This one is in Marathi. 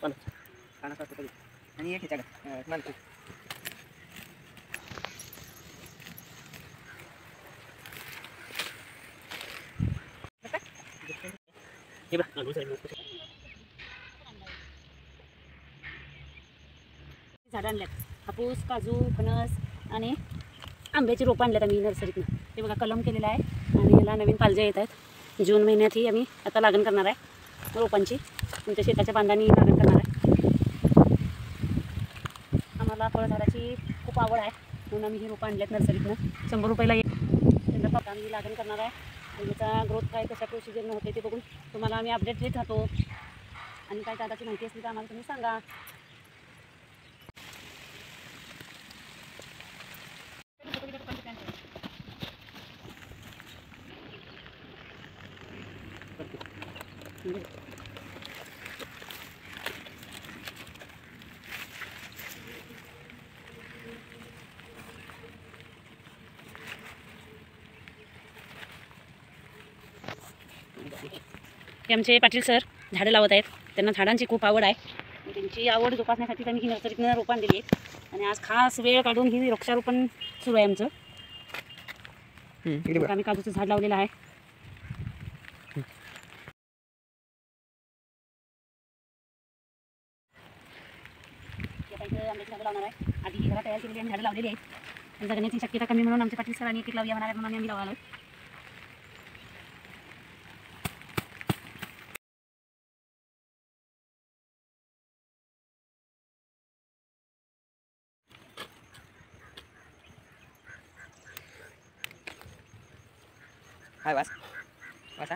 आणि एक ह्याच्याकडे मानतो झाडं आणल्यात, हापूस, काजू, फणस आणि आंब्याची रोपं आणल्यात आम्ही नर्सरीतनं. ते बघा कलम केलेला आहे आणि याला नवीन पालज्या येत आहेत. जून महिन्यात ही आम्ही आता लागण करणार आहे रोपांची. तुमच्या शेताच्या बांधांनी लागण करणार आहे. आम्हाला फळझाडाची खूप आवड आहे म्हणून आम्ही ही रोपं आणल्यात नर्सरीतनं. 100 रुपयाला एक. त्याचा आता आम्ही लागण करणार आहे आणि त्याचा ग्रोथ काय कशा प्रोसिजरनं होते ते बघून तुम्हाला आम्ही अपडेट देत राहतो. आणि काय दादाची माहिती असली तर आम्हाला तुम्ही सांगा. हे आमचे पाटील सर झाडं लावत आहेत. त्यांना झाडांची खूप आवड आहे. त्यांची आवड जोपासण्यासाठी आम्ही ही नर्सरीतनं रोपं आणलेली आहेत आणि आज खास वेळ काढून ही वृक्षारोपण सुरू आहे आमचं. आम्ही काजूचं झाड लावलेलं आहे. आंब्याची झाडं लावणार आहे. आधी घरात तयार केलेली आम्ही झाडं लावलेली आहेत. जगण्याची शक्यता कमी म्हणून आमच्या पाटील सरांनी एक लावूया म्हणाले म्हणून आम्ही लावलो. हाय वासा